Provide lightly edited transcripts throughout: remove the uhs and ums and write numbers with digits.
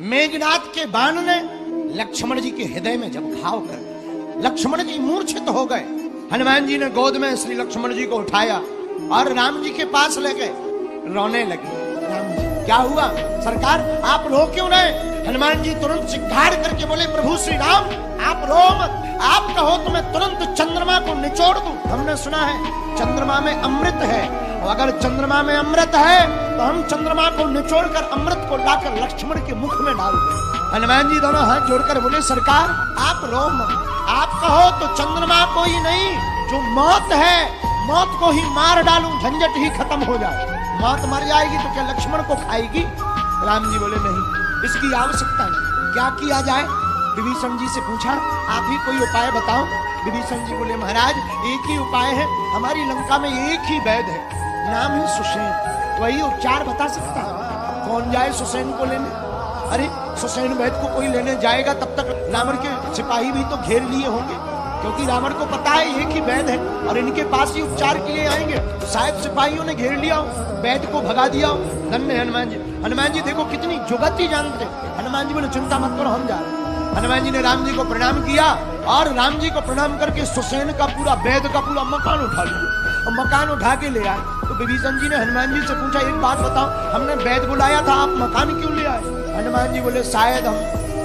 मेघनाथ के बाण ने लक्ष्मण जी के हृदय में जब घाव कर दिया, लक्ष्मण जी मूर्छित हो गए। हनुमान जी ने गोद में श्री लक्ष्मण जी को उठाया और राम जी के पास ले गए, रोने लगे। राम जी क्या हुआ सरकार, आप रो क्यों रहे? हनुमान जी तुरंत चित्कार करके बोले, प्रभु श्री राम आप रो मत, आप कहो तो मैं तुरंत चंद्रमा को निचोड़ दूं। हमने सुना है चंद्रमा में अमृत है, और अगर चंद्रमा में अमृत है तो हम चंद्रमा को निचोड़कर अमृत को लाकर लक्ष्मण के मुख में डाल दें। हनुमान जी दोनों हाथ जोड़कर बोले, सरकार आप रो मत, आप कहो तो चंद्रमा को ही नहीं, जो मौत है मौत को ही मार डालूं, झंझट ही खत्म हो जाए। मौत मर जाएगी तो क्या लक्ष्मण को खाएगी? राम जी बोले नहीं, इसकी आवश्यकता नहीं। क्या किया जाए? विभीषण जी से पूछा, आप ही कोई उपाय बताओ। विभीषण जी बोले, महाराज एक ही उपाय है, हमारी लंका में एक ही वैद्य है, नाम है सुसेन, वही उपचार बता सकता है। कौन जाए सुसेन को लेने? अरे सुसेन वैद्य को कोई लेने जाएगा तब तक रावण के सिपाही भी तो घेर लिए होंगे, क्योंकि रावण को पता है एक ही वैद्य है और इनके पास ही उपचार के लिए आएंगे। शायद सिपाहियों ने घेर लिया हो, वैद्य को भगा दिया हो। धन्य हनुमान जी। हनुमान जी देखो कितनी जुगति जानते। हनुमान जी बोले, चिंता मत करो, हम जा रहे हैं। हनुमान जी ने राम जी को प्रणाम किया और राम जी को प्रणाम करके सुसेन का पूरा वैद्य का पूरा मकान उठा लिया और मकान उठा के ले आए। तो विभीषण जी ने हनुमान जी से पूछा, एक बात बताओ, हमने वैद्य बुलाया था, आप मकान क्यों ले आए? हनुमान जी बोले, शायद हम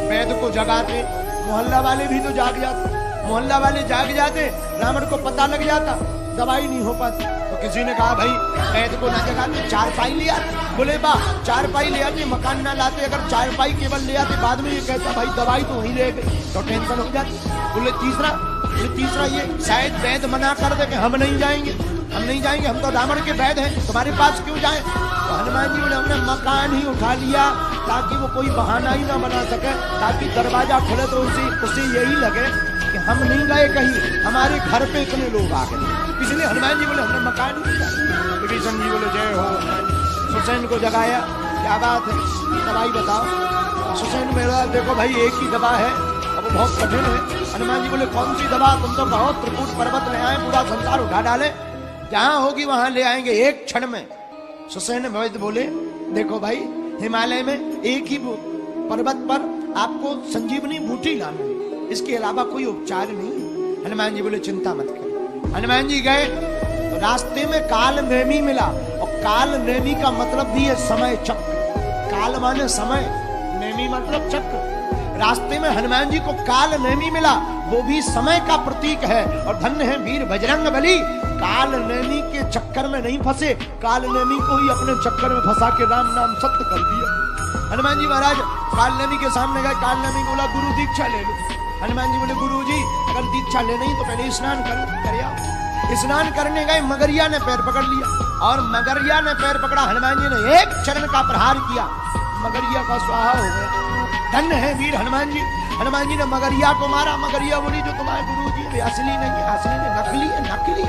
वैद्य को जगाते, मोहल्ला वाले भी तो जाग जाते, मोहल्ला वाले जाग जाते, रावण को पता लग जाता, दवाई नहीं हो पाती। तो किसी ने कहा, भाई वैद्य को ना जगाते, चारपाई ले आते। बोले बा चारपाई ले आते, मकान ना लाते, अगर चारपाई केवल ले आते बाद में ये कहता भाई दवाई तो वहीं ले गई, तो टेंशन हो जाती। बोले तीसरा ये शायद वैद्य मना कर दे कि हम नहीं जाएंगे, हम तो रावण के वैद्य हैं, तुम्हारे पास क्यों जाए? तो हनुमान जी बोले, हमने मकान ही उठा लिया ताकि वो कोई बहाना ही ना बना सके, ताकि दरवाजा खुले तो उसे यही लगे कि हम नहीं गए कहीं, हमारे घर पे इतने लोग आ गए। इसलिए हनुमान जी बोले, हमने मकान ही उठाया। विभीषण जी बोले, जय हो। सुसेन को जगाया, क्या बात है, दवाई बताओ। सुसेन मेरा देखो भाई एक ही दवा है, अब बहुत कठिन है। हनुमान जी बोले, कौन सी दवा? तुम तो कहो त्रिकूट पर्वत ले आए, पूरा संसार उठा डाले, जहां होगी वहां ले आएंगे एक क्षण में। सुसेन वैद्य बोले, देखो भाई हिमालय में एक ही पर्वत पर आपको संजीवनी बूटी लानी है, इसके अलावा कोई उपचार नहीं। हनुमान जी बोले, चिंता मत करो। हनुमान जी गए तो रास्ते में काल नेमी मिला, और काल नेमी का मतलब भी है समय चक्र। काल माने समय, नेमी मतलब चक्र। रास्ते में हनुमान जी को काल नेमी मिला, वो भी समय का प्रतीक है। और धन्य है वीर बजरंग बली, काल नेमी के चक्कर में नहीं फंसे, काल नेमी को ही अपने चक्कर में फंसा के राम नाम सत्य कर दिया। हनुमान जी महाराज काल नेमी के सामने गए, काल नेमी बोला, गुरु दीक्षा ले लो। हनुमान जी बोले, गुरु जी अगर दीक्षा ले नहीं तो पहले स्नान कर आओ। स्नान करने गए, मगरिया ने पैर पकड़ लिया, और मगरिया ने पैर पकड़ा, हनुमान जी ने एक चरण का प्रहार किया, मगरिया का स्वाहा हो गया। धन्य है वीर हनुमान जी। हनुमान जी ने मगरिया को मारा, मगरिया बोली, जो तुम्हारे गुरु जी असली नहीं है, असली नहीं, नकली है, नकली।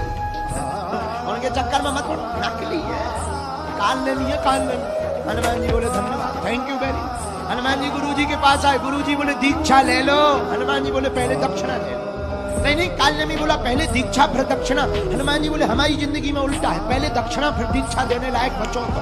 उनके चक्कर में मत पड़ो, नकली है, काल नहीं है, काल नहीं। हनुमान जी बोले, धन्यवाद, thank you very. Hanuman ji गुरु जी के पास आए, गुरु जी बोले, दीक्षा ले लो। हनुमान जी बोले, पहले दक्षिणा ले लो। नहीं, काल नेमी बोला, पहले दीक्षा फिर दक्षिणा। हनुमान जी बोले, हमारी जिंदगी में उल्टा है, पहले दक्षिणा फिर दीक्षा देने लायक बच्चों को।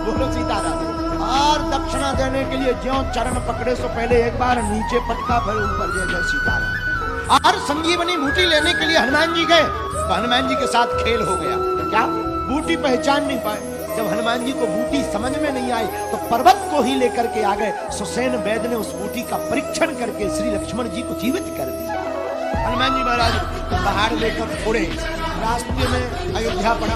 बोलो सीताराम। और दक्षिणा देने के लिए ज्यों चरण पकड़े सो पहले एक बार नीचे पटका, फिर ऊपर जय जय सीताराम। और संजीवनी बूटी लेने के लिए हनुमान जी गए, तो हनुमान जी के साथ खेल हो गया। क्या? बूटी पहचान नहीं पाए। जब हनुमान जी को बूटी समझ में नहीं आई तो पर्वत को ही लेकर के आ गए। सुसेन वैद्य ने उस बूटी का परीक्षण करके श्री लक्ष्मण जी को जीवित कर दिया। हनुमान जी महाराज पहाड़ लेकर उड़े, रास्ते में अयोध्या पड़ा।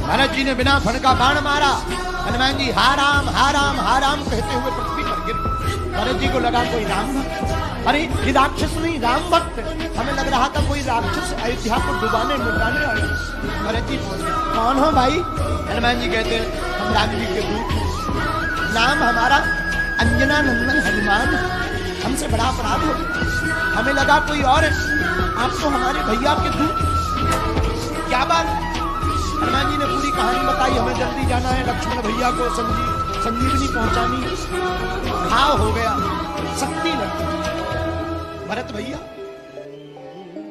भरत जी ने बिना फण का बाण मारा, हनुमान जी हा राम हा राम हा राम कहते हुए पृथ्वी पर गिर। भरत जी को लगा कोई राम भक्त, अरे ये राक्षस नहीं राम भक्त, हमें लग रहा था कोई राक्षस अयोध्या को डुबाने लुटाने आए। भरत जी कौन हो भाई? हनुमान जी कहते हैं, हम राम जी के दूत हैं, नाम हमारा अंजना नंदन हनुमान, हमसे बड़ा अपराध हो, हमें लगा कोई और है, आप तो हमारे भैया के दूत। क्या बात? हनुमान जी ने पूरी कहानी बताई, हमें जल्दी जाना है, लक्ष्मण भैया को संजीवनी पहुंचानी, घाव हो गया, शक्ति लगी। भरत भैया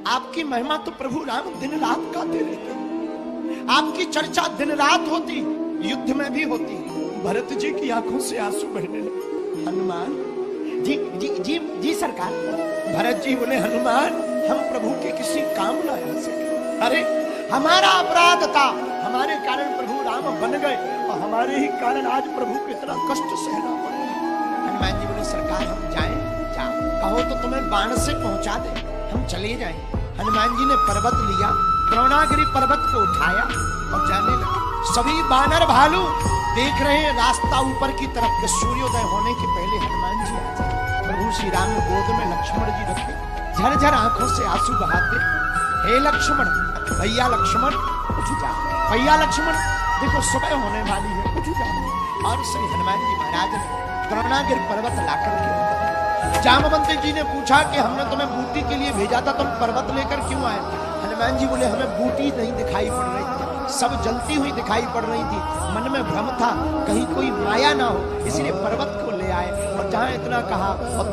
आपकी महिमा तो प्रभु राम दिन रात गाते रहते, आपकी चर्चा दिन रात होती, युद्ध में भी होती। भरत जी की आंखों से आंसू बहने लगे। हनुमान जी जी जी जी सरकार। भरत जी बोले हनुमान हम प्रभु के किसी काम न आ सके। अरे हमारा अपराध था, हमारे कारण प्रभु राम बन गए और हमारे ही कारण आज प्रभु को इतना कष्ट सहना पड़ा। हनुमान जी बोले सरकार हम जाएं? जाओ, कहो तो तुम्हें बाण से पहुंचा दे, हम चले जाएं। हनुमान जी ने पर्वत लिया, द्रोणागिरी पर्वत को उठाया और जाने लगे। सभी बानर भालू देख रहे हैं रास्ता ऊपर की तरफ के सूर्योदय होने के पहले हनुमान जी आ जाए। प्रभु श्री राम गोद में लक्ष्मण जी रखे, झरझर आंखों से आंसू बहाते, हे लक्ष्मण, भैया लक्ष्मण उठ जाओ, भैया लक्ष्मण देखो सुबह होने वाली है, उठ जाओ। और श्री हनुमान जी महाराज ने द्रोणागिरी पर्वत लाकर के, जामवंत जी ने पूछा कि हमने तुम्हें बूटी के लिए भेजा था, तुम पर्वत लेकर क्यों आए? हनुमान जी बोले हमें बूटी नहीं दिखाई पड़ रही थी, सब जलती हुई दिखाई पड़ रही थी, मन में भ्रम था कहीं कोई माया ना हो, इसलिए पर्वत को ले आए। और जहां इतना कहा और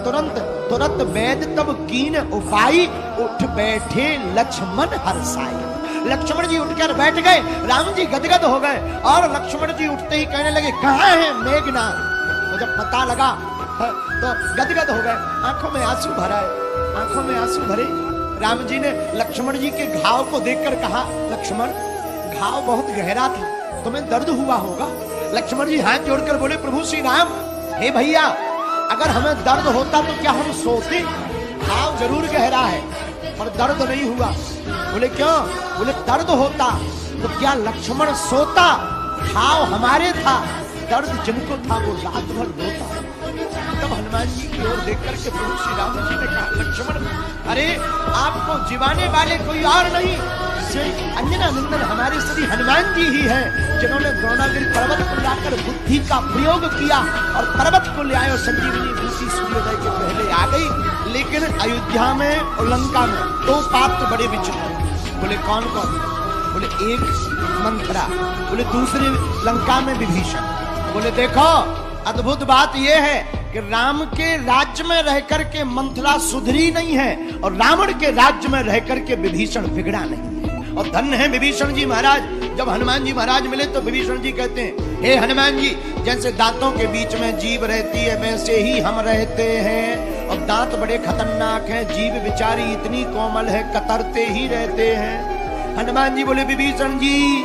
तुरंत वैद तब कीन उपाई, उठ बैठे लक्ष्मण हर्षाई। लक्ष्मण जी उठकर बैठ गए, राम जी गदगद हो गए और लक्ष्मण जी उठते ही कहने लगे कहाँ है मेघनाथ? तो जब पता लगा तो गदगद हो गए, आंखों में आंसू भरा है, आंखों में आंसू भरे। राम जी ने लक्ष्मण जी के घाव को देखकर कहा लक्ष्मण घाव बहुत गहरा था, तुम्हें दर्द हुआ होगा। लक्ष्मण जी हाथ जोड़कर बोले प्रभु श्री राम, हे भैया अगर हमें दर्द होता तो क्या हम सोते? घाव जरूर गहरा है पर दर्द नहीं हुआ। बोले क्यों? बोले दर्द होता तो क्या लक्ष्मण सोता? घाव हमारे था, दर्द जिनको था वो रात भर रोता। तब हनुमान जी की ओर देख करके प्रभु श्री राम जी ने कहा लक्ष्मण, अरे आपको जीवाने वाले कोई और नहीं, अंजना नंदन हमारे श्री हनुमान जी ही हैं, जिन्होंने द्रोणागिरी पर्वत को लाकर बुद्धि का प्रयोग किया और पर्वत को ले आए और संजीवनी बूटी सूर्योदय के पहले आ गई। लेकिन अयोध्या में और लंका में दो पात्र बड़े विचित्र। बोले कौन कौन? बोले एक मंथरा, बोले दूसरे लंका में विभीषण। बोले देखो अद्भुत बात यह है कि राम के राज्य में रहकर के मंथरा सुधरी नहीं है और रावण के राज्य में रहकर के विभीषण बिगड़ा नहीं है। और धन्य है विभीषण जी महाराज। जब हनुमान जी महाराज मिले तो विभीषण जी कहते हैं हे हनुमान जी, जैसे दांतों के बीच में जीभ रहती है वैसे ही हम रहते हैं, और दांत बड़े खतरनाक हैं, जीभ बेचारी इतनी कोमल है, कतरते ही रहते हैं। हनुमान जी बोले विभीषण जी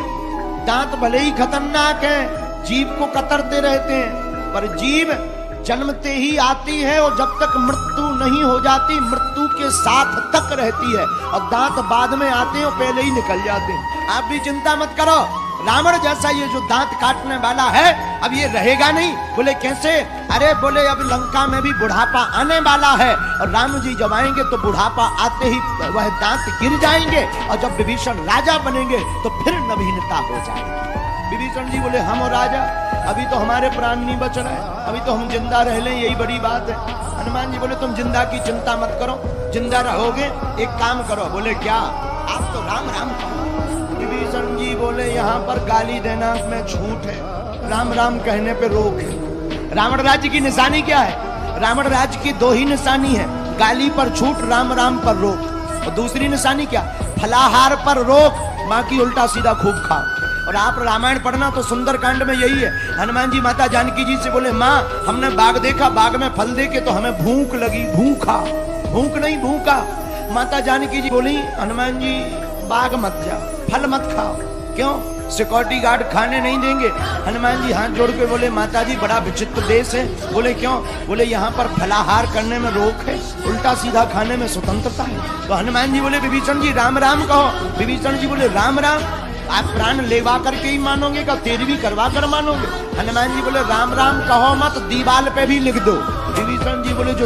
दांत भले ही खतरनाक है, जीभ को कतरते रहते हैं, पर जीभ जन्मते ही आती है और जब तक मृत्यु नहीं हो जाती मृत्यु के साथ तक रहती है, और दांत बाद में आते हैं और पहले ही निकल जाते हैं। आप भी चिंता मत करो, रावण जैसा ये जो दांत काटने वाला है अब ये रहेगा नहीं। बोले कैसे? अरे बोले अब लंका में भी बुढ़ापा आने वाला है और राम जी जब आएंगे तो बुढ़ापा आते ही वह दांत गिर जाएंगे, और जब विभीषण राजा बनेंगे तो फिर नवीनता हो जाएगी। विभीषण जी बोले हम और राजा, अभी तो हमारे प्राण नहीं बच रहे, अभी तो हम जिंदा रह लें यही बड़ी बात है। हनुमान जी बोले तुम जिंदा की चिंता मत करो, जिंदा रहोगे, एक काम करो। बोले क्या? आप तो राम राम कहो। विभीषण जी बोले यहाँ पर गाली देना में छूट है, राम राम कहने पे रोक है। रावण राज्य की निशानी क्या है? रावण राज्य की दो ही निशानी है, गाली पर छूट, राम राम पर रोक। और दूसरी निशानी क्या? फलाहार पर रोक, बाकी उल्टा सीधा खूब खाओ। और आप रामायण पढ़ना तो सुंदरकांड में यही है। हनुमान जी माता जानकी जी से बोले माँ हमने बाग देखा, बाग में फल देखे तो हमें भूख लगी, भूखा, भूख नहीं भूखा। माता जानकी जी बोली हनुमान जी बाग मत जाओ, फल मत खाओ। क्यों? सिक्योरिटी गार्ड खाने नहीं देंगे। हनुमान जी हाथ जोड़ के बोले माता जी बड़ा विचित्र देश है। बोले क्यों? बोले यहाँ पर फलाहार करने में रोक है, उल्टा सीधा खाने में स्वतंत्रता है। तो हनुमान जी बोले विभीषण जी राम राम कहो। विभीषण जी बोले राम राम, आप प्राण लेवा करके ही मानोगे का तेरी भी करवा कर मानोगे? हनुमान जी बोले राम राम कहो मत, दीवाल पे भी लिख दो। विभीषण जी बोले जो